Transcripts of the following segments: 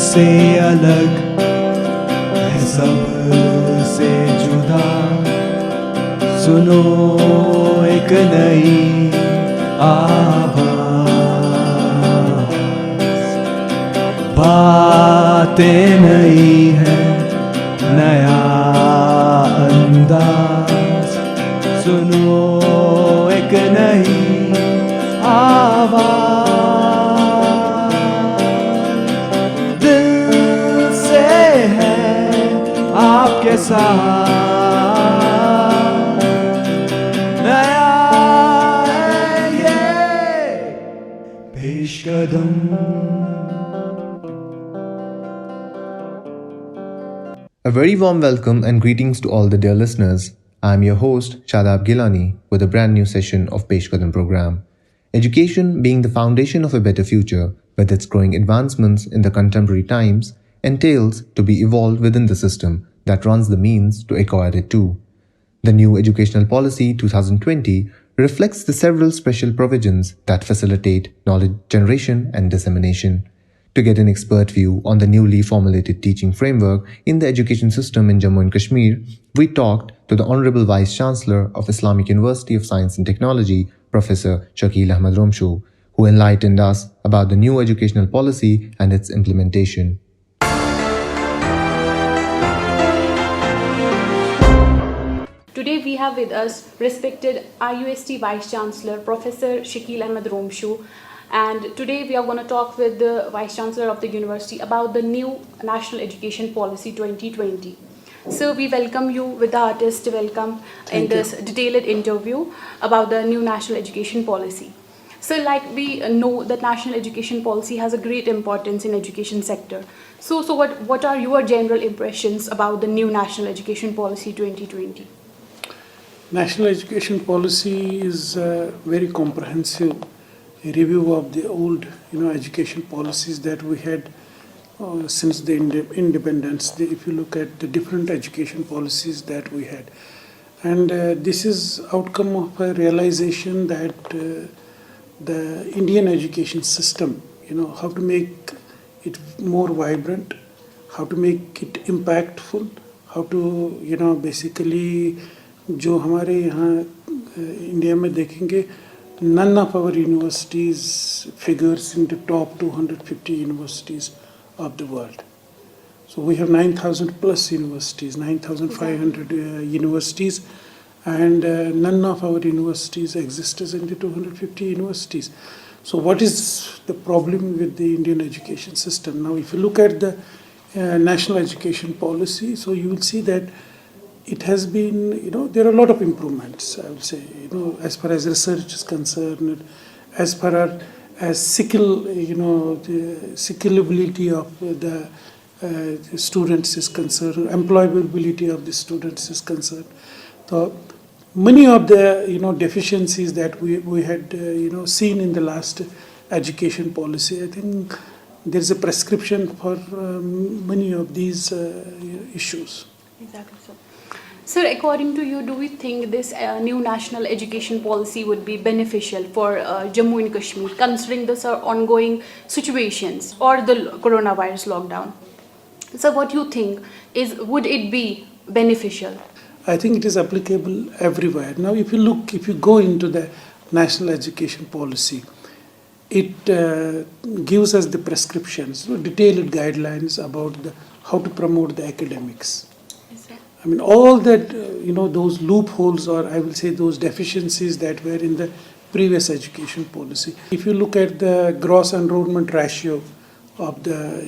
से अलग है सबसे जुदा, सुनो एक नई आवाज, बातें नई है नया अंदाज, सुनो एक नई आवाज, दिल से है आपके साथ, नया है ये पेशकदम। A very warm welcome and greetings to all the dear listeners. I am your host, Shadab Gilani, with a brand new session of Peshkadam program. Education, being the foundation of a better future, with its growing advancements in the contemporary times, entails to be evolved within the system that runs the means to acquire it too. The new Educational Policy 2020 reflects the several special provisions that facilitate knowledge generation and dissemination. To get an expert view on the newly formulated teaching framework in the education system in Jammu and Kashmir, we talked to the Honorable Vice Chancellor of Islamic University of Science and Technology, Professor Shakil Ahmed Romshu, who enlightened us about the new educational policy and its implementation. Today we have with us respected IUST Vice Chancellor Professor Shakil Ahmed Romshu, and today we are going to talk with the Vice Chancellor of the University about the new National Education Policy 2020. So we welcome you with the artist welcome in this detailed interview about the new National Education Policy. So like we know that National Education Policy has a great importance in education sector. So what are your general impressions about the new National Education Policy 2020? National Education Policy is a very comprehensive review of the old, education policies that we had since the independence. If you look at the different education policies that we had, and this is outcome of a realization that the Indian education system, how to make it more vibrant, how to make it impactful, how to, basically जो हमारे यहाँ India में देखेंगे, none of our universities figures in the top 250 universities of the world. So we have 9,000 plus universities, 9,500 universities, and none of our universities exist as in the 250 universities. So what is the problem with the Indian education system? Now, if you look at the national education policy, so you will see that it has been, there are a lot of improvements, I would say, as far as research is concerned, as far as skill, the skillability of the students is concerned, employability of the students is concerned. So many of the, deficiencies that we had, seen in the last education policy, I think there is a prescription for many of these issues. Exactly, sir. Sir, according to you, do we think this new national education policy would be beneficial for Jammu and Kashmir, considering the ongoing situations or the coronavirus lockdown? So what do you think would it be beneficial? I think it is applicable everywhere. Now, if you go into the national education policy, it gives us the prescriptions, detailed guidelines about how to promote the academics. I mean, all that, those loopholes, or I will say those deficiencies that were in the previous education policy. If you look at the gross enrollment ratio of the,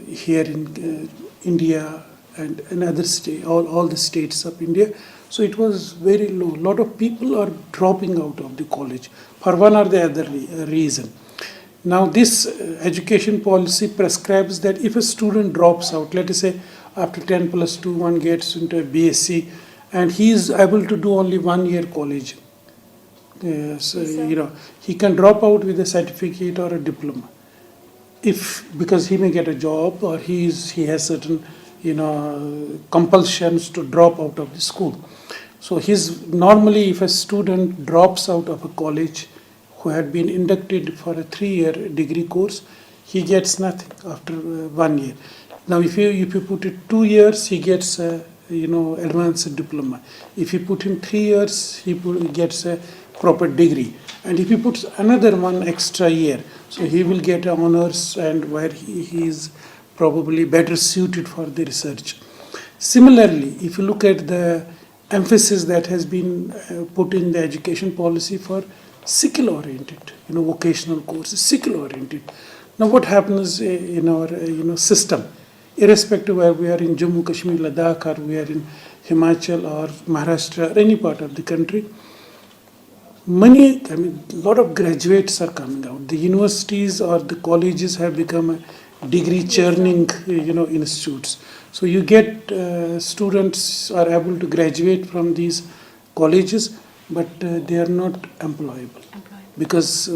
here in India and in other states, all the states of India, so it was very low. A lot of people are dropping out of the college for one or the other reason. Now, this education policy prescribes that if a student drops out, let us say after 10 plus 2, one gets into a BSc, and he is able to do only 1 year college. So, he can drop out with a certificate or a diploma. Because he may get a job, or he has certain, compulsions to drop out of the school. So normally if a student drops out of a college who had been inducted for a 3-year degree course, he gets nothing after 1 year. Now, if you put it 2 years, he gets advanced diploma. If you put him 3 years, he gets a proper degree. And if you put another one extra year, so he will get honors, and where he is probably better suited for the research. Similarly, if you look at the emphasis that has been put in the education policy for skill-oriented, vocational courses, skill-oriented. Now, what happens in our system, irrespective where we are in Jammu, Kashmir, Ladakh, or we are in Himachal or Maharashtra or any part of the country, a lot of graduates are coming out. The universities or the colleges have become a degree churning, institutes. So you get students are able to graduate from these colleges, but they are not employable because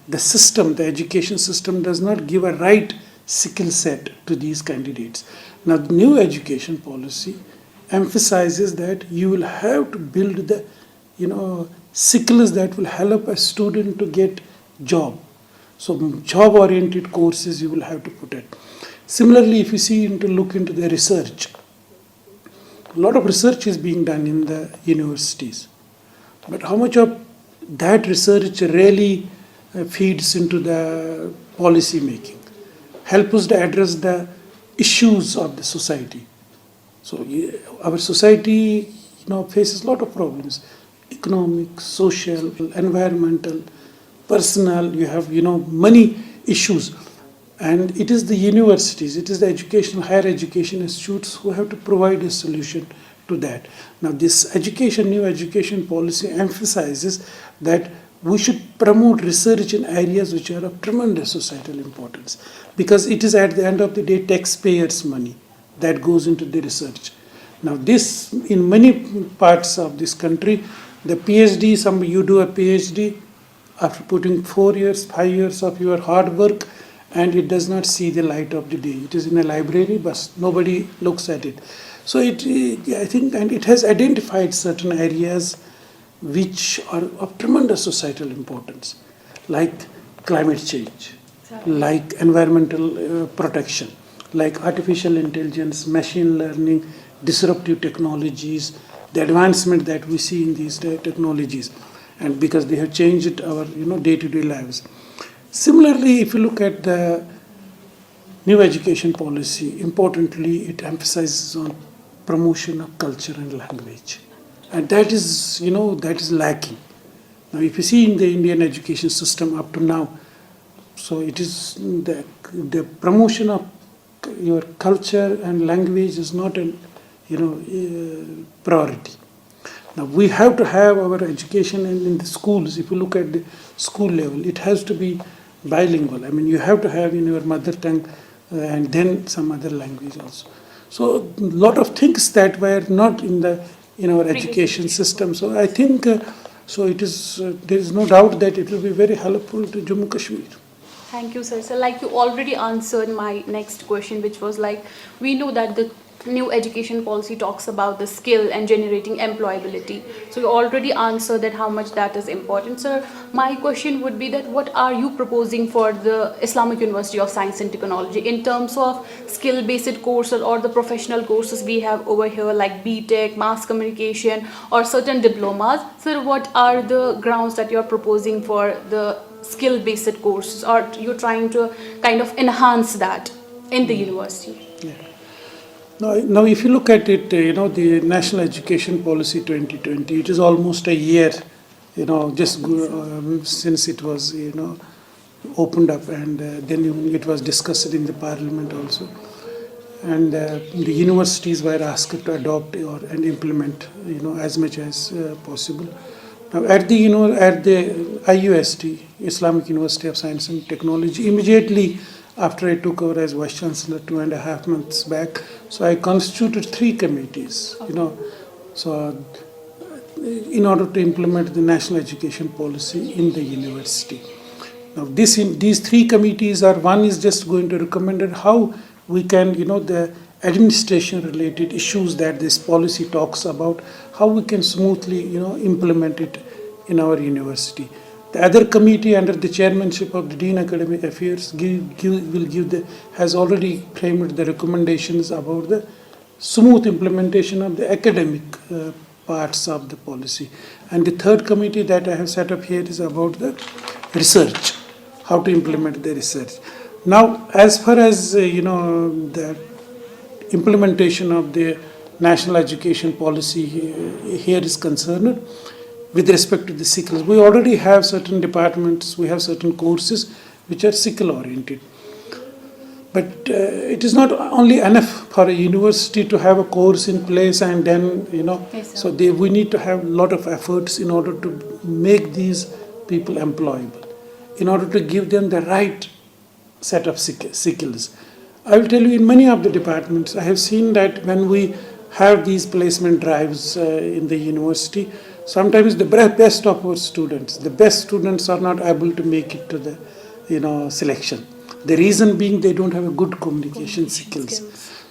the system, the education system, does not give a right skill set to these candidates. Now, the new education policy emphasizes that you will have to build the, skills that will help a student to get job. So, job-oriented courses you will have to put it. Similarly, if you look into the research, a lot of research is being done in the universities. But how much of that research really feeds into the policy making, help us to address the issues of the society. So our society, faces a lot of problems: economic, social, environmental, personal. You have, many issues, and it is the universities, it is the higher education institutes who have to provide a solution to that. Now, this new education policy emphasizes that we should promote research in areas which are of tremendous societal importance, because it is at the end of the day taxpayers' money that goes into the research. Now, this, in many parts of this country, the PhD, you do a PhD after putting 4 years, 5 years of your hard work, and it does not see the light of the day. It is in a library, but nobody looks at it. So I think, and it has identified certain areas which are of tremendous societal importance, like climate change, like environmental protection, like artificial intelligence, machine learning, disruptive technologies, the advancement that we see in these technologies, and because they have changed our day-to-day lives. Similarly, if you look at the new education policy, importantly, it emphasizes on promotion of culture and language, and that is lacking. Now, if you see in the Indian education system up to now, so it is the promotion of your culture and language is not a priority. Now, we have to have our education in the schools. If you look at the school level, it has to be bilingual. You have to have in your mother tongue and then some other language also. So a lot of things that were not in our education system. So I think it is. There is no doubt that it will be very helpful to Jammu Kashmir. Thank you, sir. So, like you already answered my next question, which was like, we know that the new education policy talks about the skill and generating employability. So, you already answered that how much that is important. Sir, my question would be that what are you proposing for the Islamic University of Science and Technology in terms of skill-based courses or the professional courses we have over here, like BTech, mass communication, or certain diplomas? Sir, what are the grounds that you're proposing for the skill-based courses, or you're trying to kind of enhance that in the university? Yeah. Now, if you look at it, the National Education Policy 2020, it is almost a year, since it was, opened up, and then it was discussed in the Parliament also. And the universities were asked to adopt and implement, as much as possible. Now, at the IUST, Islamic University of Science and Technology, immediately after I took over as Vice Chancellor 2.5 months back, so I constituted 3 committees, so in order to implement the national education policy in the university. Now, these 3 committees one is just going to recommend how we can, the administration-related issues that this policy talks about, how we can smoothly, implement it in our university. The other committee under the chairmanship of the Dean Academic Affairs has already framed the recommendations about the smooth implementation of the academic parts of the policy. And the third committee that I have set up here is about the research, how to implement the research. Now, as far as the implementation of the national education policy here is concerned, with respect to the SICLs, we already have certain departments, we have certain courses which are SICL oriented. But it is not only enough for a university to have a course in place and then, Yes, so we need to have a lot of efforts in order to make these people employable, in order to give them the right set of skills. I will tell you, in many of the departments, I have seen that when we have these placement drives in the university, sometimes the best of our students, the best students are not able to make it to the selection. The reason being they don't have a good communication skills.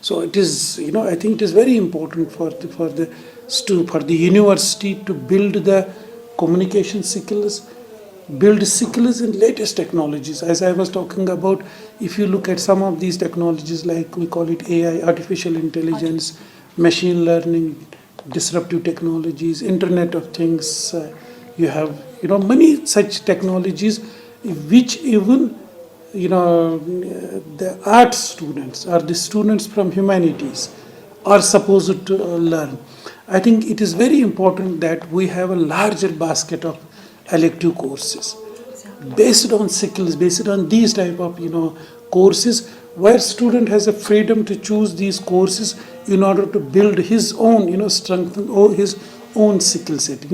So it is, I think it is very important for the university to build the communication skills, build skills in latest technologies. As I was talking about, if you look at some of these technologies, like we call it AI, artificial intelligence, machine learning, disruptive technologies, Internet of Things, you have, many such technologies which even, the art students or the students from humanities are supposed to learn. I think it is very important that we have a larger basket of elective courses based on skills, based on these type of courses, where student has a freedom to choose these courses in order to build his own strengthen his own skill set.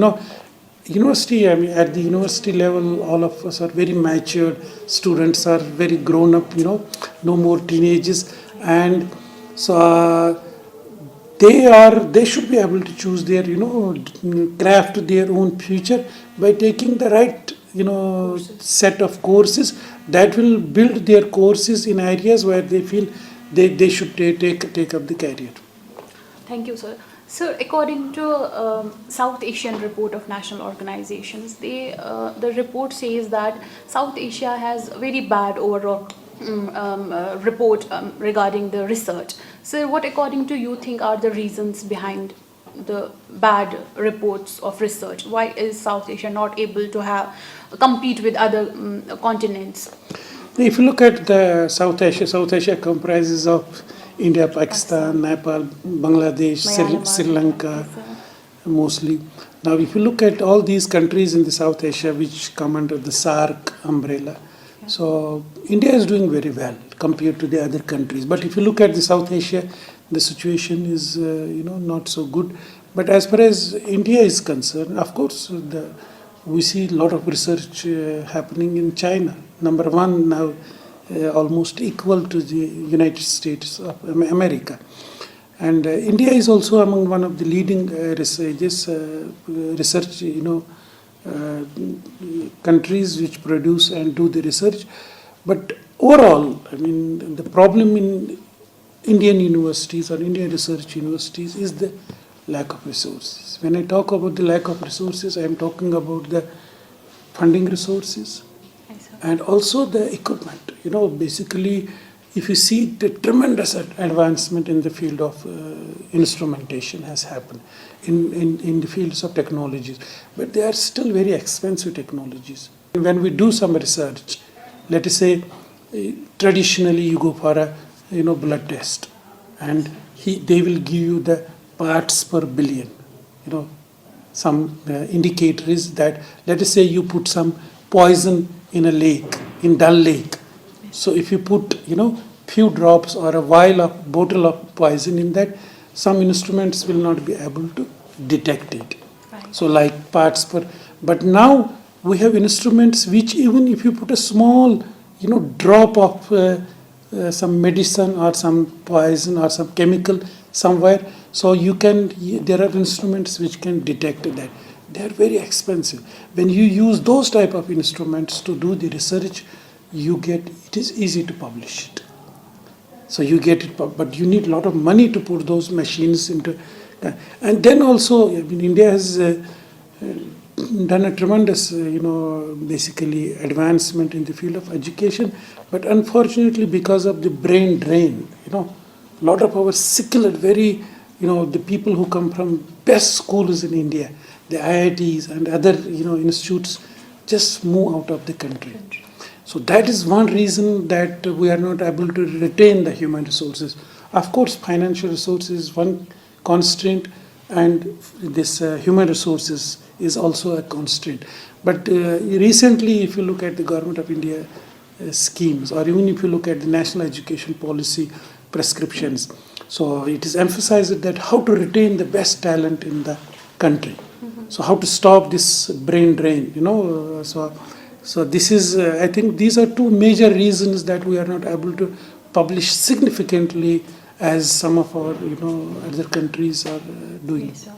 University, at the university level, all of us are very matured, students are very grown up, no more teenagers, and so they should be able to choose their, craft their own future by taking the right, set of courses that will build their courses in areas where they feel they should take up the career. Thank you, sir. Sir, according to South Asian report of national organizations, the report says that South Asia has very bad overall report regarding the research. Sir, what according to you think are the reasons behind the bad reports of research? Why is South Asia not able to compete with other continents? If you look at the South Asia comprises of India, Pakistan, Nepal, Bangladesh, Sri Lanka, mostly. Now, if you look at all these countries in the South Asia which come under the SAARC umbrella, so India is doing very well compared to the other countries. But if you look at the South Asia, the situation is not so good. But as far as India is concerned, of course, we see a lot of research happening in China. Number one now, almost equal to the United States of America. And India is also among one of the leading research countries which produce and do the research. But overall, the problem in Indian universities or Indian research universities is the lack of resources. When I talk about the lack of resources, I am talking about the funding resources and also the equipment. Basically, if you see the tremendous advancement in the field of instrumentation has happened in the fields of technologies, but they are still very expensive technologies. When we do some research, let us say, traditionally you go for a blood test, and they will give you the parts per billion. Some indicator is that, let us say you put some poison in a lake, in Dal Lake. So if you put, few drops or a bottle of poison in that, some instruments will not be able to detect it. Right. So like parts per, but now we have instruments which even if you put a small, drop of some medicine or some poison or some chemical somewhere, so there are instruments which can detect that. They are very expensive. When you use those type of instruments to do the research, it is easy to publish it. So you get it, but you need a lot of money to put those machines into. And then also, India has done a tremendous, basically advancement in the field of education, but unfortunately because of the brain drain, a lot of our secular, very, the people who come from best schools in India, the IITs and other, institutes, just move out of the country. So that is one reason that we are not able to retain the human resources. Of course, financial resources is one constraint, and this human resources is also a constraint. But recently, if you look at the Government of India schemes, or even if you look at the National Education Policy prescriptions, so it is emphasized that how to retain the best talent in the country. So how to stop this brain drain, so this is, I think these are two major reasons that we are not able to publish significantly as some of our, other countries are doing. Yes, sir.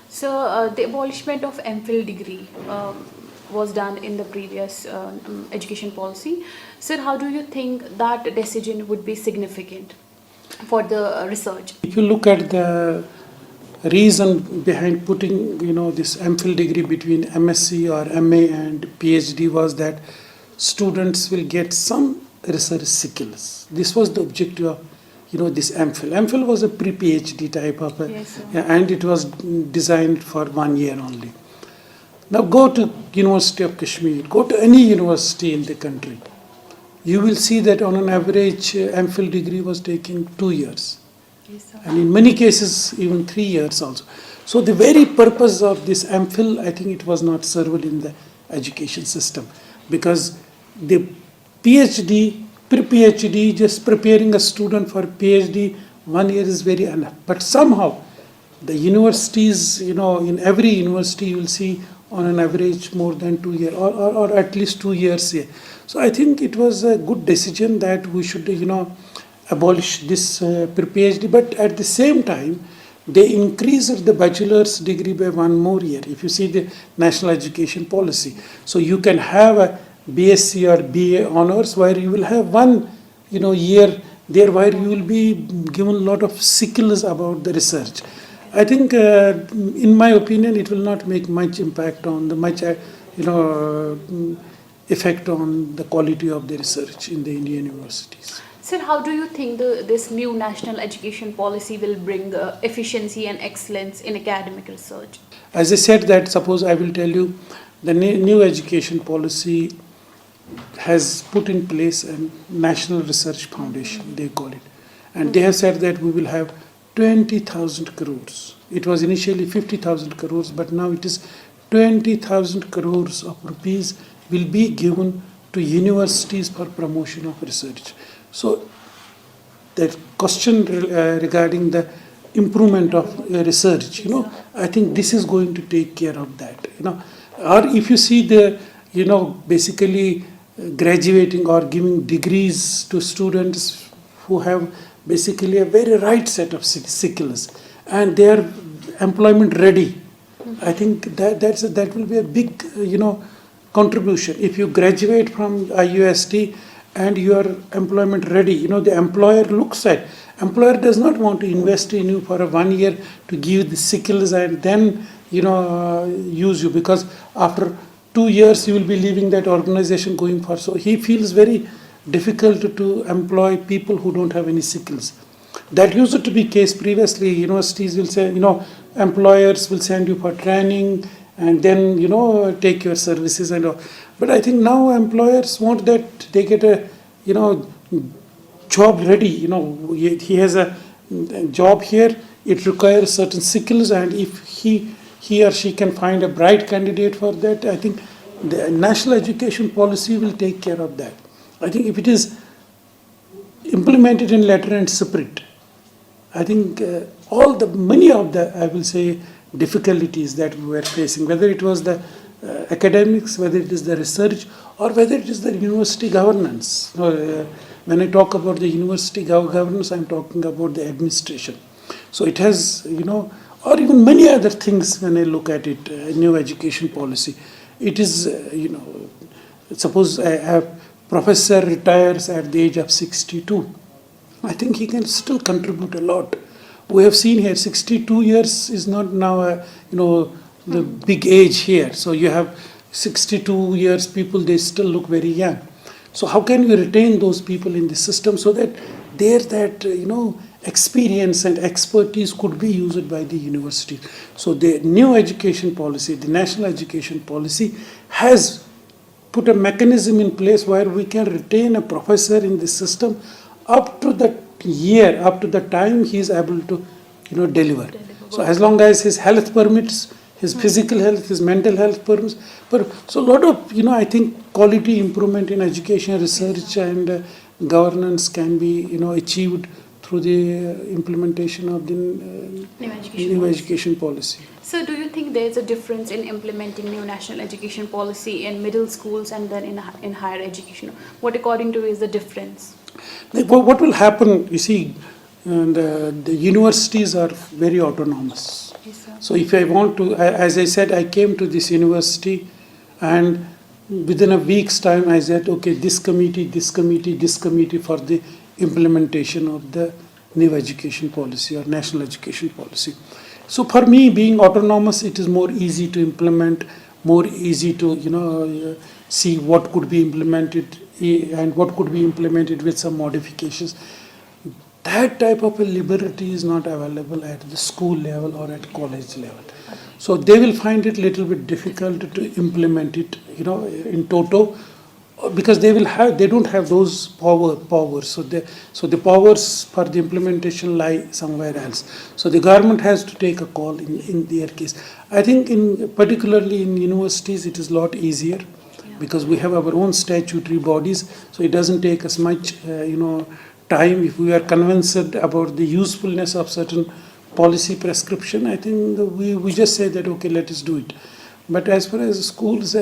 So the abolishment of MPhil degree was done in the previous education policy. Sir, how do you think that decision would be significant for the research? If you look at the reason behind putting, this MPhil degree between MSc or MA and PhD was that students will get some research skills. This was the objective of, this MPhil. MPhil was a pre-PhD type of, Yes, and it was designed for 1 year only. Now go to University of Kashmir, go to any university in the country. You will see that on an average, MPhil degree was taking 2 years. Yes, sir. And in many cases, even 3 years also. So the very purpose of this MPhil, I think it was not served in the education system, because the PhD, pre-PhD, just preparing a student for PhD, 1 year is very enough. But somehow, the universities, in every university you will see on an average more than 2 years, or at least 2 years here. So I think it was a good decision that we should, abolish this pre-PhD, but at the same time, they increased the bachelor's degree by 1 more year. If you see the national education policy, so you can have a BSc or BA honors where you will have 1, year there where you will be given a lot of skills about the research. I think, in my opinion, it will not make much impact on the effect on the quality of the research in the Indian universities. Sir, how do you think this new national education policy will bring efficiency and excellence in academic research? As I said that, suppose I will tell you, the new education policy has put in place a National Research Foundation, they call it. And they have said that we will have 20,000 crores. It was initially 50,000 crores, but now it is 20,000 crores of rupees will be given to universities for promotion of research. So the question regarding the improvement of research, I think this is going to take care of that, Or if you see the, basically graduating or giving degrees to students who have basically a very right set of skills and they are employment ready, I think that will be a big, contribution. If you graduate from IUST and you are employment ready, the employer looks at, employer does not want to invest in you for 1 year to give the skills and then, use you, because after 2 years you will be leaving that organization going for, so he feels very difficult to employ people who don't have any skills. That used to be case previously. Universities will say, employers will send you for training and then, take your services and all. But I think now employers want that they get a, job ready. He has a job here, it requires certain skills, and if he or she can find a bright candidate for that, I think the national education policy will take care of that. I think if it is implemented in letter and spirit, I think many of the, I will say, difficulties that we were facing, whether it was the academics, whether it is the research, or whether it is the university governance. When I talk about the university governance, I'm talking about the administration. So it has, or even many other things when I look at it, new education policy. It is, suppose a professor retires at the age of 62. I think he can still contribute a lot. We have seen here 62 years is not now a, the big age here. So you have 62 years people, they still look very young. So how can you retain those people in the system so that that experience and expertise could be used by the university? So the new education policy, the national education policy, has put a mechanism in place where we can retain a professor in the system up to the year, up to the time he is able to deliver. So as long as his health permits, his physical health, his mental health permits. So a lot of, I think quality improvement in education, research and governance can be, achieved through the implementation of the new education policy. So do you think there is a difference in implementing new national education policy in middle schools and then in higher education? What according to you is the difference? What will happen, you see, the universities are very autonomous. Yes, sir. So if I want to, as I said, I came to this university and within a week's time I said, okay, this committee for the implementation of the new education policy or national education policy. So for me, being autonomous, it is more easy to implement, more easy to see what could be implemented and what could be implemented with some modifications. That type of a liberty is not available at the school level or at college level. So they will find it a little bit difficult to implement it, in toto, because they don't have those powers. So the powers for the implementation lie somewhere else. So the government has to take a call in their case. I think particularly in universities it is a lot easier because we have our own statutory bodies. So it doesn't take us much, time. If we are convinced about the usefulness of certain policy prescription, I think we just say that, okay, let us do it. But as far as schools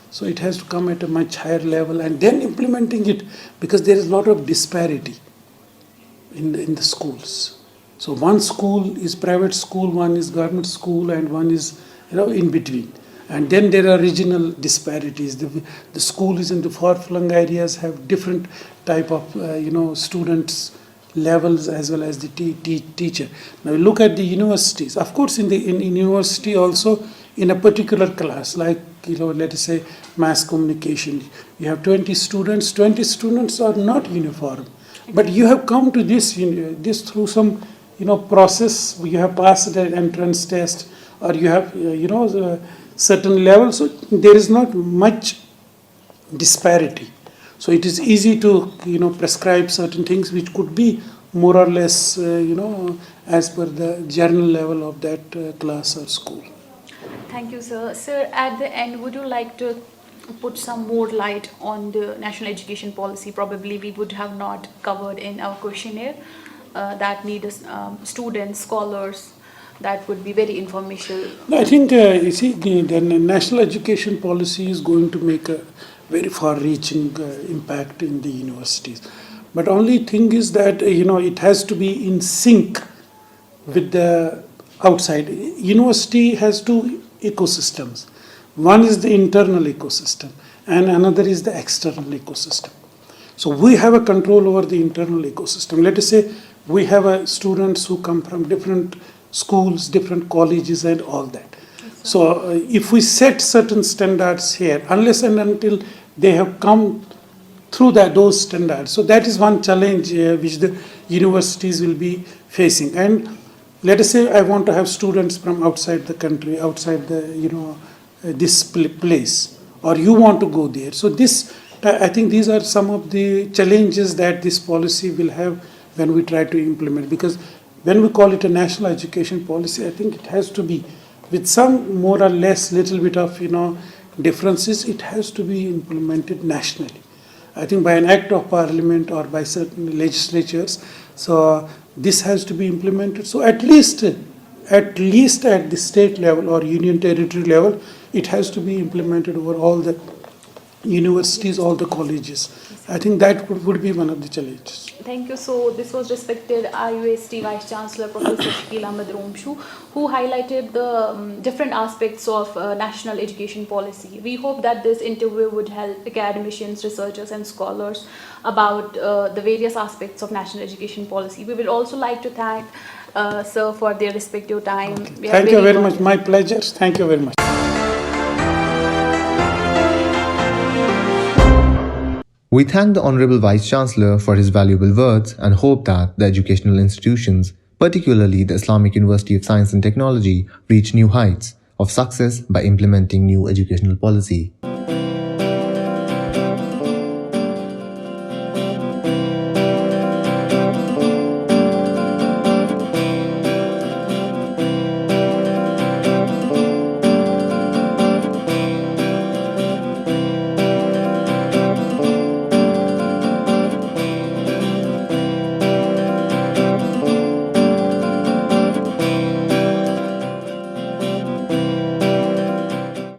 so it has to come at a much higher level and then implementing it, because there is a lot of disparity in the schools. So one school is private school, one is government school, and one is in between. And then there are regional disparities. The schools in the far-flung areas have different type of students levels as well as the teacher. Now look at the universities. Of course, in university also, in a particular class, like let us say mass communication, you have 20 students. 20 students are not uniform, but you have come to this through some process. You have passed an entrance test, or you have certain level. So there is not much disparity. So it is easy to prescribe certain things which could be more or less as per the general level of that class or school. Thank you, sir. Sir, at the end, would you like to put some more light on the national education policy? Probably we would have not covered in our questionnaire that need students, scholars. That would be very informational. I think you see the national education policy is going to make a very far-reaching impact in the universities. But only thing is that it has to be in sync with the outside. University has two ecosystems. One is the internal ecosystem and another is the external ecosystem. So we have a control over the internal ecosystem. Let us say we have students who come from different schools, different colleges and all that. So if we set certain standards here, unless and until they have come through those standards, so that is one challenge which the universities will be facing. And let us say I want to have students from outside the country, outside the this place, or you want to go there. So I think these are some of the challenges that this policy will have when we try to implement. Because when we call it a national education policy, I think it has to be with some more or less little bit of differences. It has to be implemented nationally. I think by an act of parliament or by certain legislatures. So this has to be implemented. So at least at the state level or union territory level, it has to be implemented over all the universities, all the colleges. I think that would be one of the challenges. Thank you. So this was respected IUST Vice Chancellor Professor Shakeel Ahmed Romshu, who highlighted the different aspects of national education policy. We hope that this interview would help academicians, researchers and scholars about the various aspects of national education policy. We would also like to thank sir, for their respective time. We are Thank you very glad- much. My pleasure. Thank you very much. We thank the Honorable Vice Chancellor for his valuable words and hope that the educational institutions, particularly the Islamic University of Science and Technology, reach new heights of success by implementing new educational policy.